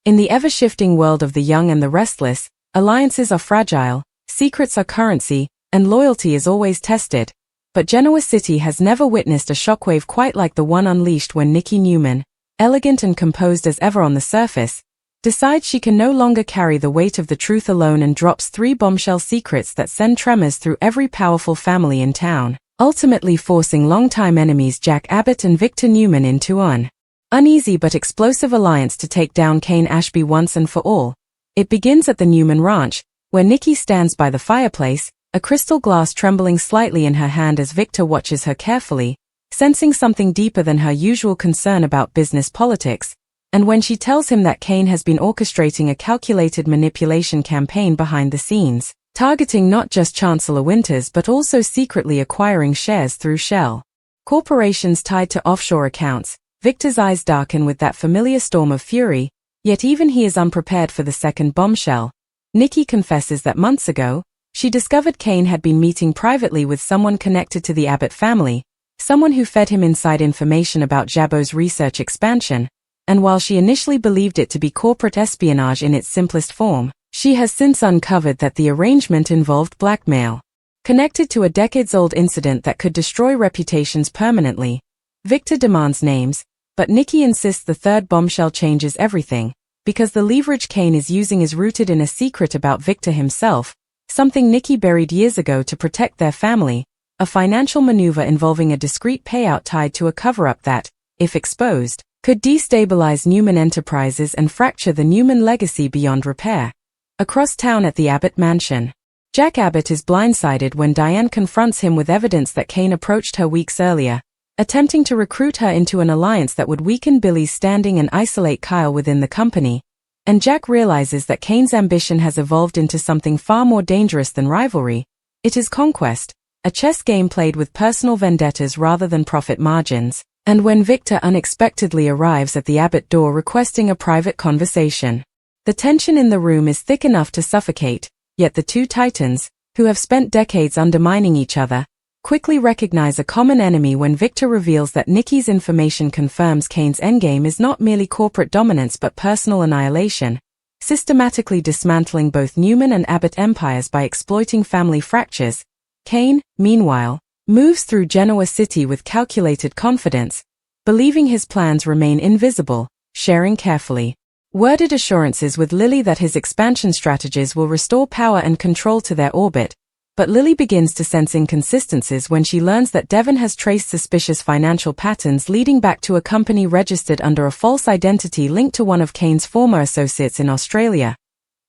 In the ever-shifting world of the young and the restless, alliances are fragile, secrets are currency, and loyalty is always tested. But Genoa City has never witnessed a shockwave quite like the one unleashed when Nikki Newman, elegant and composed as ever on the surface, decides she can no longer carry the weight of the truth alone and drops 3 bombshell secrets that send tremors through every powerful family in town, ultimately forcing longtime enemies Jack Abbott and Victor Newman into an uneasy but explosive alliance to take down Kane Ashby once and for all. It begins at the Newman ranch, where Nikki stands by the fireplace, a crystal glass trembling slightly in her hand as Victor watches her carefully, sensing something deeper than her usual concern about business politics, and when she tells him that Kane has been orchestrating a calculated manipulation campaign behind the scenes, targeting not just Chancellor Winters but also secretly acquiring shares through shell corporations tied to offshore accounts, Victor's eyes darken with that familiar storm of fury, yet even he is unprepared for the second bombshell. Nikki confesses that months ago, she discovered Kane had been meeting privately with someone connected to the Abbott family, someone who fed him inside information about Jabbo's research expansion, and while she initially believed it to be corporate espionage in its simplest form, she has since uncovered that the arrangement involved blackmail. Connected to a decades-old incident that could destroy reputations permanently, Victor demands names, but Nikki insists the third bombshell changes everything, because the leverage Kane is using is rooted in a secret about Victor himself, something Nikki buried years ago to protect their family, a financial maneuver involving a discreet payout tied to a cover-up that, if exposed, could destabilize Newman Enterprises and fracture the Newman legacy beyond repair. Across town at the Abbott mansion, Jack Abbott is blindsided when Diane confronts him with evidence that Kane approached her weeks earlier, attempting to recruit her into an alliance that would weaken Billy's standing and isolate Kyle within the company, and Jack realizes that Kane's ambition has evolved into something far more dangerous than rivalry. It is conquest, a chess game played with personal vendettas rather than profit margins, and when Victor unexpectedly arrives at the Abbott door requesting a private conversation, the tension in the room is thick enough to suffocate, yet the two titans, who have spent decades undermining each other, quickly recognize a common enemy when Victor reveals that Nikki's information confirms Kane's endgame is not merely corporate dominance but personal annihilation, systematically dismantling both Newman and Abbott empires by exploiting family fractures. Kane, meanwhile, moves through Genoa City with calculated confidence, believing his plans remain invisible, sharing carefully worded assurances with Lily that his expansion strategies will restore power and control to their orbit. But Lily begins to sense inconsistencies when she learns that Devon has traced suspicious financial patterns leading back to a company registered under a false identity linked to one of Kane's former associates in Australia.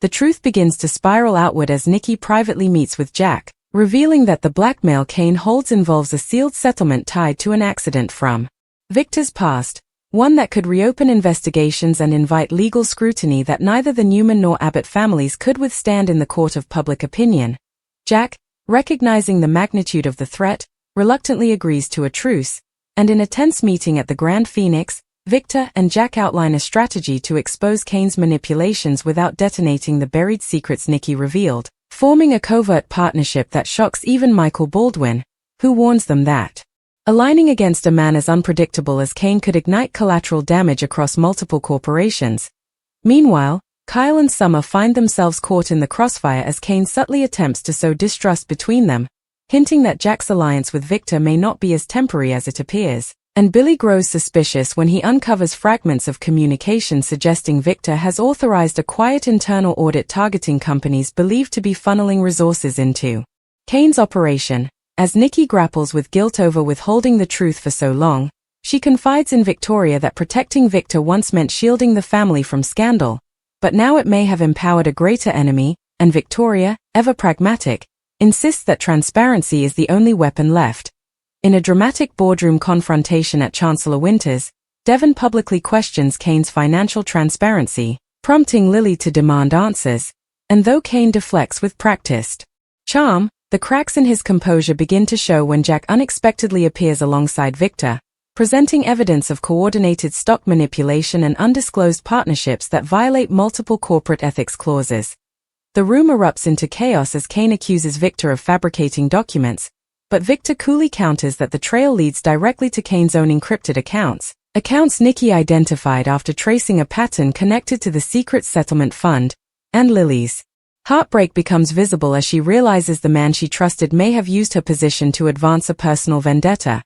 The truth begins to spiral outward as Nikki privately meets with Jack, revealing that the blackmail Kane holds involves a sealed settlement tied to an accident from Victor's past, one that could reopen investigations and invite legal scrutiny that neither the Newman nor Abbott families could withstand in the court of public opinion. Jack, recognizing the magnitude of the threat, reluctantly agrees to a truce, and in a tense meeting at the Grand Phoenix, Victor and Jack outline a strategy to expose Kane's manipulations without detonating the buried secrets Nikki revealed, forming a covert partnership that shocks even Michael Baldwin, who warns them that aligning against a man as unpredictable as Kane could ignite collateral damage across multiple corporations. Meanwhile, Kyle and Summer find themselves caught in the crossfire as Kane subtly attempts to sow distrust between them, hinting that Jack's alliance with Victor may not be as temporary as it appears. And Billy grows suspicious when he uncovers fragments of communication suggesting Victor has authorized a quiet internal audit targeting companies believed to be funneling resources into Kane's operation. As Nikki grapples with guilt over withholding the truth for so long, she confides in Victoria that protecting Victor once meant shielding the family from scandal. But now it may have empowered a greater enemy, and Victoria, ever pragmatic, insists that transparency is the only weapon left. In a dramatic boardroom confrontation at Chancellor Winters, Devon publicly questions Kane's financial transparency, prompting Lily to demand answers, and though Kane deflects with practiced charm, the cracks in his composure begin to show when Jack unexpectedly appears alongside Victor, presenting evidence of coordinated stock manipulation and undisclosed partnerships that violate multiple corporate ethics clauses. The room erupts into chaos as Kane accuses Victor of fabricating documents, but Victor coolly counters that the trail leads directly to Kane's own encrypted accounts, accounts Nikki identified after tracing a pattern connected to the secret settlement fund, and Lily's heartbreak becomes visible as she realizes the man she trusted may have used her position to advance a personal vendetta.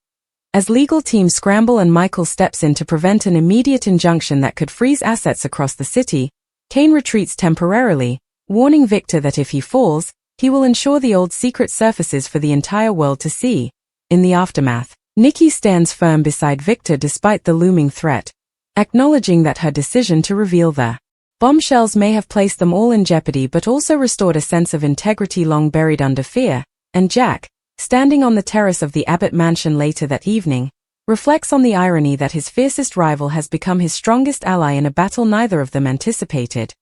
As legal teams scramble and Michael steps in to prevent an immediate injunction that could freeze assets across the city, Kane retreats temporarily, warning Victor that if he falls, he will ensure the old secret surfaces for the entire world to see. In the aftermath, Nikki stands firm beside Victor despite the looming threat, acknowledging that her decision to reveal the bombshells may have placed them all in jeopardy but also restored a sense of integrity long buried under fear, and Jack, standing on the terrace of the Abbott mansion later that evening, reflects on the irony that his fiercest rival has become his strongest ally in a battle neither of them anticipated.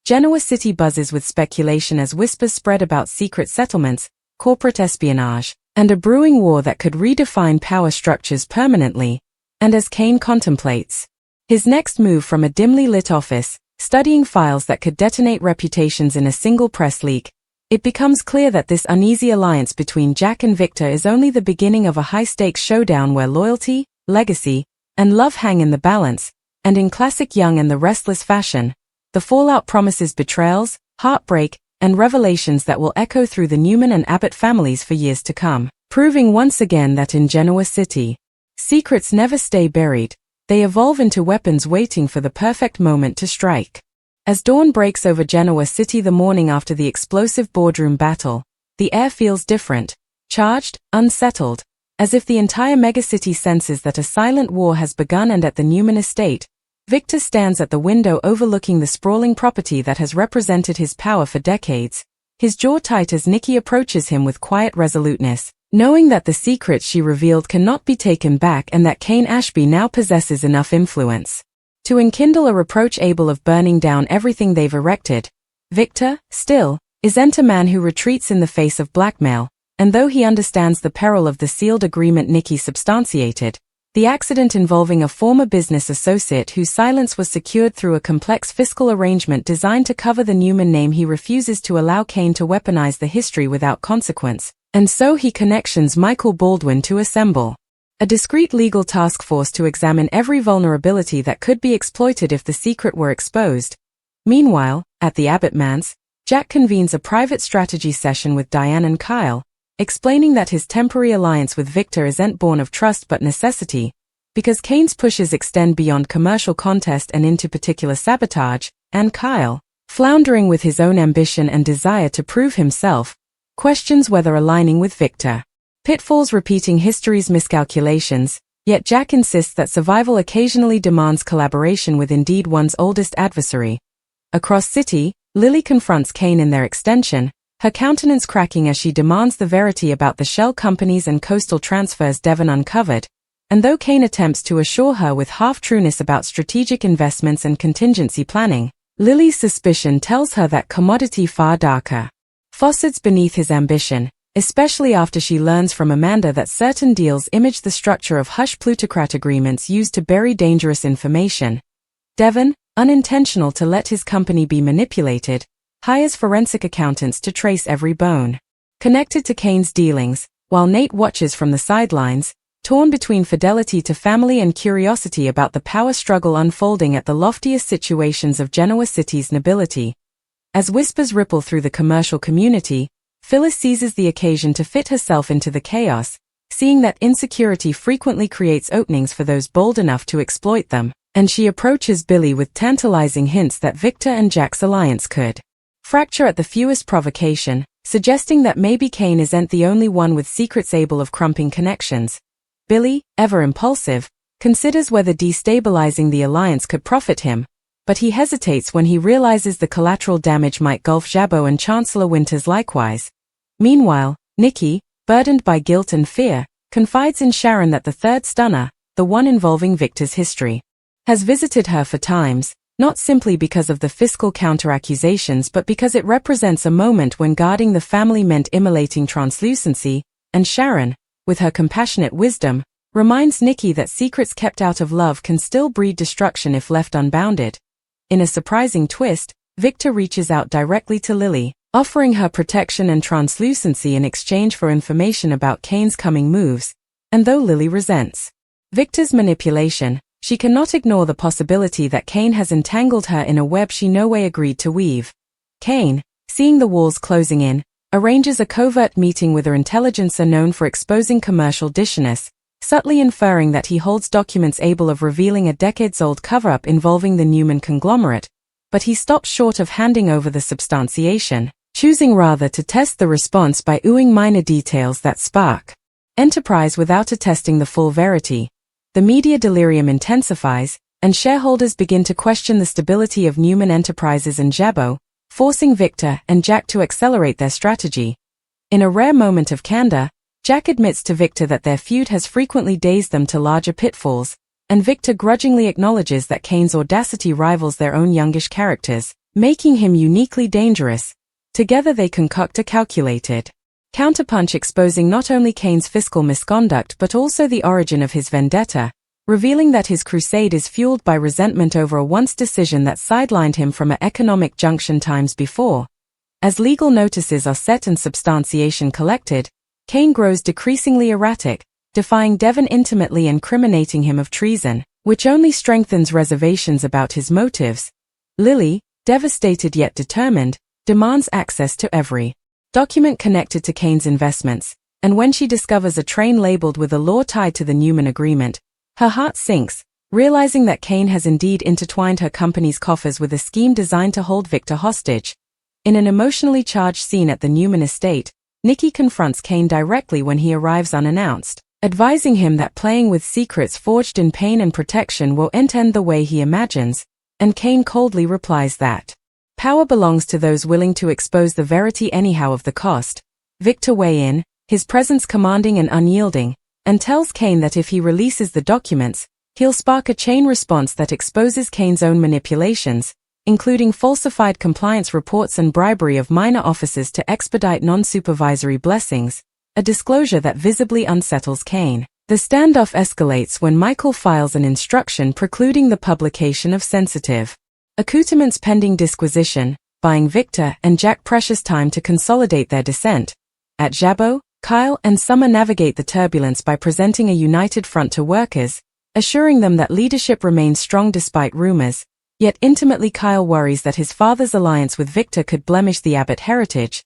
Genoa City buzzes with speculation as whispers spread about secret settlements, corporate espionage, and a brewing war that could redefine power structures permanently, and as Kane contemplates his next move from a dimly lit office, studying files that could detonate reputations in a single press leak, it becomes clear that this uneasy alliance between Jack and Victor is only the beginning of a high-stakes showdown where loyalty, legacy, and love hang in the balance, and in classic Young and the Restless fashion, the fallout promises betrayals, heartbreak, and revelations that will echo through the Newman and Abbott families for years to come, proving once again that in Genoa City, secrets never stay buried. They evolve into weapons waiting for the perfect moment to strike. As dawn breaks over Genoa City the morning after the explosive boardroom battle, the air feels different, charged, unsettled, as if the entire megacity senses that a silent war has begun. And at the Newman estate, Victor stands at the window overlooking the sprawling property that has represented his power for decades, his jaw tight as Nikki approaches him with quiet resoluteness, knowing that the secrets she revealed cannot be taken back and that Kane Ashby now possesses enough influence to enkindle a reproach able of burning down everything they've erected. Victor, still, isn't a man who retreats in the face of blackmail, and though he understands the peril of the sealed agreement Nikki substantiated, the accident involving a former business associate whose silence was secured through a complex fiscal arrangement designed to cover the Newman name, he refuses to allow Kane to weaponize the history without consequence. And so he connections Michael Baldwin to assemble a discreet legal task force to examine every vulnerability that could be exploited if the secret were exposed. Meanwhile, at the Abbott manse, Jack convenes a private strategy session with Diane and Kyle, explaining that his temporary alliance with Victor isn't born of trust but necessity, because Kane's pushes extend beyond commercial contest and into particular sabotage, and Kyle, floundering with his own ambition and desire to prove himself, questions whether aligning with Victor pitfalls repeating history's miscalculations, yet Jack insists that survival occasionally demands collaboration with indeed one's oldest adversary. Across city, Lily confronts Kane in their extension, her countenance cracking as she demands the verity about the shell companies and coastal transfers Devon uncovered, and though Kane attempts to assure her with half-trueness about strategic investments and contingency planning, Lily's suspicion tells her that commodity far darker faucets beneath his ambition, especially after she learns from Amanda that certain deals image the structure of hush plutocrat agreements used to bury dangerous information. Devon, unintentional to let his company be manipulated, hires forensic accountants to trace every bone connected to Kane's dealings, while Nate watches from the sidelines, torn between fidelity to family and curiosity about the power struggle unfolding at the loftiest situations of Genoa City's nobility. As whispers ripple through the commercial community, Phyllis seizes the occasion to fit herself into the chaos, seeing that insecurity frequently creates openings for those bold enough to exploit them, and she approaches Billy with tantalizing hints that Victor and Jack's alliance could fracture at the fewest provocation, suggesting that maybe Kane isn't the only one with secrets able of crumping connections. Billy, ever impulsive, considers whether destabilizing the alliance could profit him, but he hesitates when he realizes the collateral damage might gulf Jabot and Chancellor Winters likewise. Meanwhile, Nikki, burdened by guilt and fear, confides in Sharon that the third stunner, the one involving Victor's history, has visited her for times, not simply because of the fiscal counter-accusations but because it represents a moment when guarding the family meant immolating translucency, and Sharon, with her compassionate wisdom, reminds Nikki that secrets kept out of love can still breed destruction if left unbounded. In a surprising twist, Victor reaches out directly to Lily, offering her protection and translucency in exchange for information about Kane's coming moves, and though Lily resents Victor's manipulation, She cannot ignore the possibility that Kane has entangled her in a web she no way agreed to weave. Kane, seeing the walls closing in, arranges a covert meeting with her intelligencer known for exposing commercial dishonest, subtly inferring that he holds documents able of revealing a decades-old cover-up involving the Newman conglomerate, but he stops short of handing over the substantiation, choosing rather to test the response by oohing minor details that spark enterprise without attesting the full verity. The media delirium intensifies, and shareholders begin to question the stability of Newman Enterprises and Jabot, forcing Victor and Jack to accelerate their strategy. In a rare moment of candor, Jack admits to Victor that their feud has frequently dazed them to larger pitfalls, and Victor grudgingly acknowledges that Kane's audacity rivals their own youngish characters, making him uniquely dangerous. Together they concoct a calculated counterpunch exposing not only Kane's fiscal misconduct but also the origin of his vendetta, revealing that his crusade is fueled by resentment over a once decision that sidelined him from an economic junction times before. As legal notices are set and substantiation collected, Kane grows decreasingly erratic, defying Devon intimately and incriminating him of treason, which only strengthens reservations about his motives. Lily, devastated yet determined, demands access to every document connected to Kane's investments, and when she discovers a train labeled with a law tied to the Newman agreement, her heart sinks, realizing that Kane has indeed intertwined her company's coffers with a scheme designed to hold Victor hostage. In an emotionally charged scene at the Newman estate, Nikki confronts Kane directly when he arrives unannounced, advising him that playing with secrets forged in pain and protection won't end the way he imagines, and Kane coldly replies that power belongs to those willing to expose the verity anyhow of the cost. Victor weighs in, his presence commanding and unyielding, and tells Kane that if he releases the documents, he'll spark a chain response that exposes Kane's own manipulations, including falsified compliance reports and bribery of minor officers to expedite non-supervisory blessings, a disclosure that visibly unsettles Kane. The standoff escalates when Michael files an instruction precluding the publication of sensitive accoutrements pending disquisition, buying Victor and Jack precious time to consolidate their dissent. At Jabot, Kyle and Summer navigate the turbulence by presenting a united front to workers, assuring them that leadership remains strong despite rumors, yet intimately Kyle worries that his father's alliance with Victor could blemish the Abbott heritage.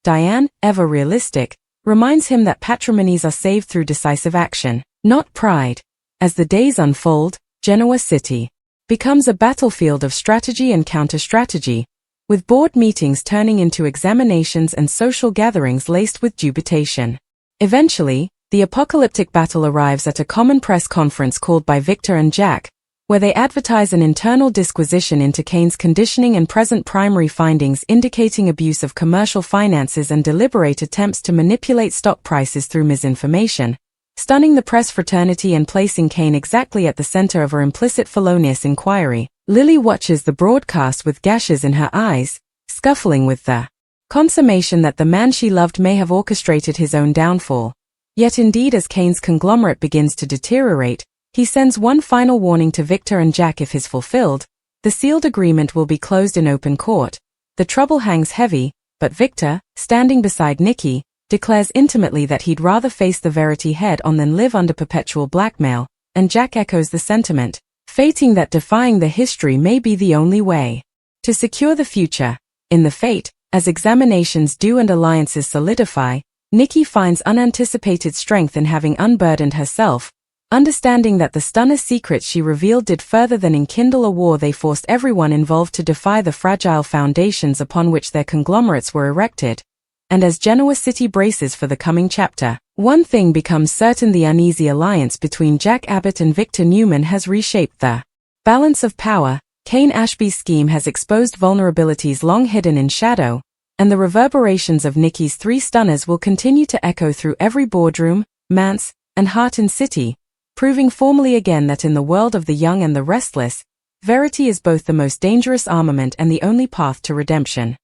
Diane, ever realistic, reminds him that patrimonies are saved through decisive action, not pride. As the days unfold, Genoa City becomes a battlefield of strategy and counter-strategy, with board meetings turning into examinations and social gatherings laced with dubitation. Eventually, the apocalyptic battle arrives at a common press conference called by Victor and Jack, where they advertise an internal disquisition into Kane's conditioning and present primary findings indicating abuse of commercial finances and deliberate attempts to manipulate stock prices through misinformation, stunning the press fraternity and placing Kane exactly at the center of her implicit felonious inquiry. Lily watches the broadcast with gashes in her eyes, scuffling with the consummation that the man she loved may have orchestrated his own downfall. Yet indeed, as Kane's conglomerate begins to deteriorate, he sends one final warning to Victor and Jack: if is fulfilled, the sealed agreement will be closed in open court. The trouble hangs heavy, but Victor, standing beside Nikki, declares intimately that he'd rather face the verity head-on than live under perpetual blackmail, and Jack echoes the sentiment, fating that defying the history may be the only way to secure the future. In the fate, as examinations due and alliances solidify, Nikki finds unanticipated strength in having unburdened herself, understanding that the stunner's secrets she revealed did further than enkindle a war. They forced everyone involved to defy the fragile foundations upon which their conglomerates were erected. And as Genoa City braces for the coming chapter, one thing becomes certain: the uneasy alliance between Jack Abbott and Victor Newman has reshaped the balance of power. Kane Ashby's scheme has exposed vulnerabilities long hidden in shadow, and the reverberations of Nikki's three stunners will continue to echo through every boardroom, manse, and heart in city, proving formally again that in the world of the young and the restless, verity is both the most dangerous armament and the only path to redemption.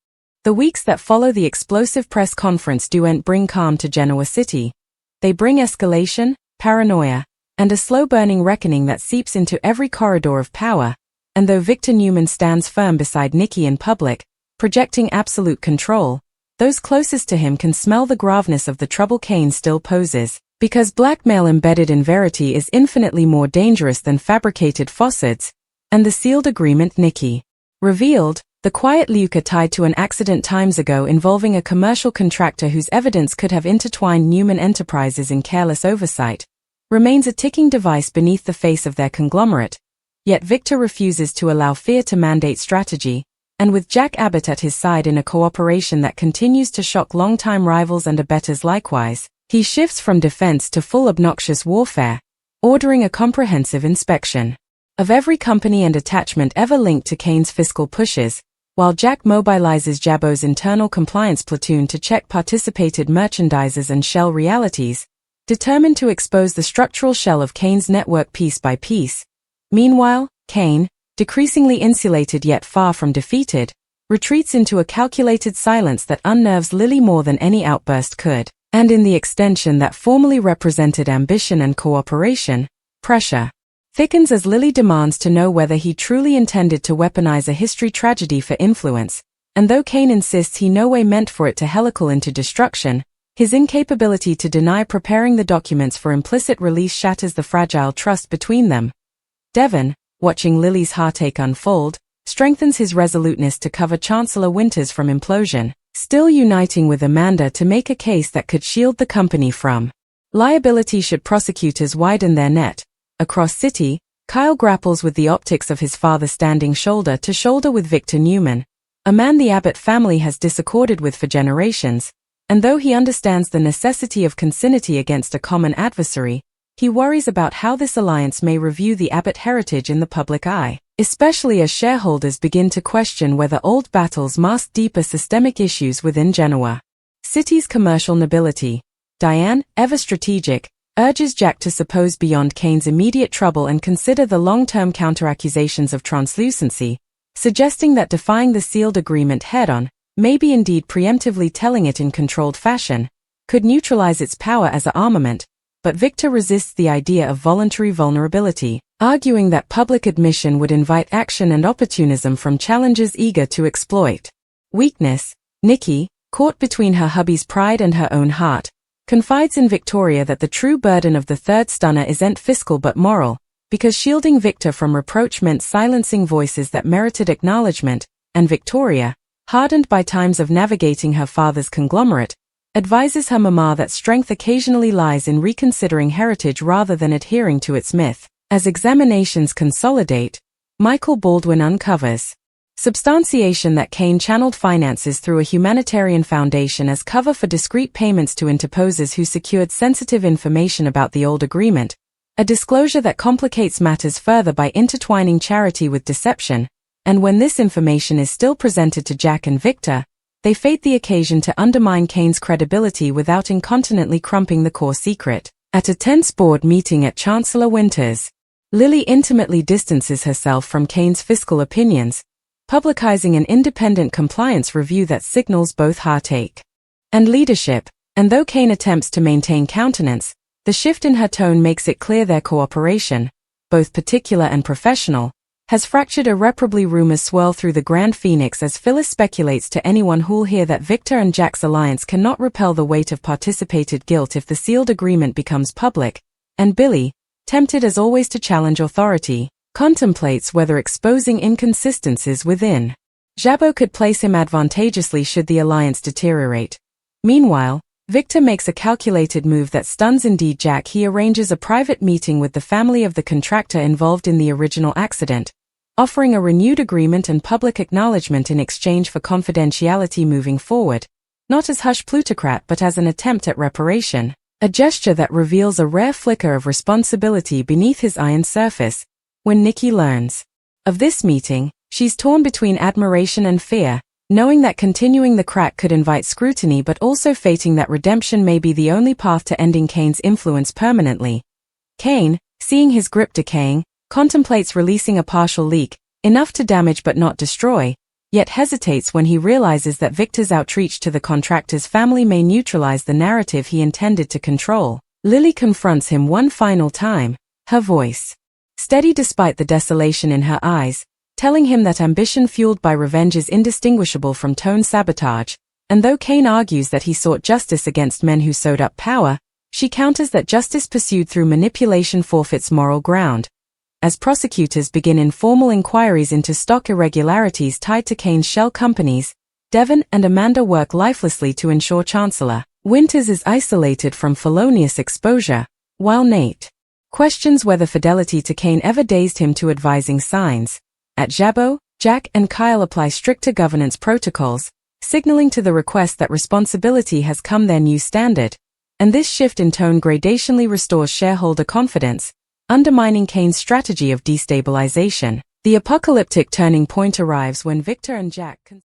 The weeks that follow the explosive press conference don't bring calm to Genoa City. They bring escalation, paranoia, and a slow-burning reckoning that seeps into every corridor of power. And though Victor Newman stands firm beside Nikki in public, projecting absolute control, those closest to him can smell the graveness of the trouble Kane still poses. Because blackmail embedded in verity is infinitely more dangerous than fabricated falsehoods, and the sealed agreement Nikki revealed, the quiet lucre tied to an accident times ago involving a commercial contractor whose evidence could have intertwined Newman Enterprises in careless oversight, remains a ticking device beneath the face of their conglomerate. Yet Victor refuses to allow fear to mandate strategy, and with Jack Abbott at his side in a cooperation that continues to shock longtime rivals and abettors likewise, he shifts from defense to full obnoxious warfare, ordering a comprehensive inspection of every company and attachment ever linked to Kane's fiscal pushes, while Jack mobilizes Jabo's internal compliance platoon to check participated merchandisers and shell realities, determined to expose the structural shell of Kane's network piece by piece. Meanwhile, Kane, decreasingly insulated yet far from defeated, retreats into a calculated silence that unnerves Lily more than any outburst could, and in the extension that formerly represented ambition and cooperation, pressure thickens as Lily demands to know whether he truly intended to weaponize a history tragedy for influence, and though Kane insists he no way meant for it to helical into destruction, his incapability to deny preparing the documents for implicit release shatters the fragile trust between them. Devon, watching Lily's heartache unfold, strengthens his resoluteness to cover Chancellor Winters from implosion, still uniting with Amanda to make a case that could shield the company from liability should prosecutors widen their net. Across city, Kyle grapples with the optics of his father standing shoulder to shoulder with Victor Newman, a man the Abbott family has disaccorded with for generations, and though he understands the necessity of consinity against a common adversary, he worries about how this alliance may review the Abbott heritage in the public eye, especially as shareholders begin to question whether old battles mask deeper systemic issues within Genoa. City's commercial nobility. Diane, ever strategic, urges Jack to suppose beyond Kane's immediate trouble and consider the long-term counteraccusations of translucency, suggesting that defying the sealed agreement head-on, maybe indeed preemptively telling it in controlled fashion, could neutralize its power as an armament, but Victor resists the idea of voluntary vulnerability, arguing that public admission would invite action and opportunism from challengers eager to exploit weakness. Nikki, caught between her hubby's pride and her own heart, confides in Victoria that the true burden of the third stunner isn't fiscal but moral, because shielding Victor from reproach meant silencing voices that merited acknowledgement, and Victoria, hardened by times of navigating her father's conglomerate, advises her mama that strength occasionally lies in reconsidering heritage rather than adhering to its myth. As examinations consolidate, Michael Baldwin uncovers substantiation that Kane channeled finances through a humanitarian foundation as cover for discreet payments to interposers who secured sensitive information about the old agreement, a disclosure that complicates matters further by intertwining charity with deception, and when this information is still presented to Jack and Victor, they fate the occasion to undermine Kane's credibility without incontinently crumping the core secret. At a tense board meeting at Chancellor Winters, Lily intimately distances herself from Kane's fiscal opinions, publicizing an independent compliance review that signals both heartache and leadership, and though Kane attempts to maintain countenance, the shift in her tone makes it clear their cooperation, both particular and professional, has fractured irreparably. Rumors swirl through the Grand Phoenix as Phyllis speculates to anyone who'll hear that Victor and Jack's alliance cannot repel the weight of participated guilt if the sealed agreement becomes public, and Billy, tempted as always to challenge authority, contemplates whether exposing inconsistencies within Jabo could place him advantageously should the alliance deteriorate. Meanwhile, Victor makes a calculated move that stuns indeed Jack. He arranges a private meeting with the family of the contractor involved in the original accident, offering a renewed agreement and public acknowledgement in exchange for confidentiality moving forward, not as hush plutocrat but as an attempt at reparation, a gesture that reveals a rare flicker of responsibility beneath his iron surface. When Nikki learns of this meeting, she's torn between admiration and fear, knowing that continuing the crack could invite scrutiny but also fating that redemption may be the only path to ending Kane's influence permanently. Kane, seeing his grip decaying, contemplates releasing a partial leak, enough to damage but not destroy, yet hesitates when he realizes that Victor's outreach to the contractor's family may neutralize the narrative he intended to control. Lily confronts him one final time, her voice steady despite the desolation in her eyes, telling him that ambition fueled by revenge is indistinguishable from tone sabotage, and though Kane argues that he sought justice against men who sewed up power, She counters that justice pursued through manipulation forfeits moral ground, as prosecutors begin informal inquiries into stock irregularities tied to Kane's shell companies. Devon and Amanda work lifelessly to ensure Chancellor Winters is isolated from felonious exposure, while Nate questions whether fidelity to Kane ever dazed him to advising signs. At Jabot, Jack and Kyle apply stricter governance protocols, signaling to the request that responsibility has come their new standard, and this shift in tone gradationally restores shareholder confidence, undermining Kane's strategy of destabilization. The apocalyptic turning point arrives when Victor and Jack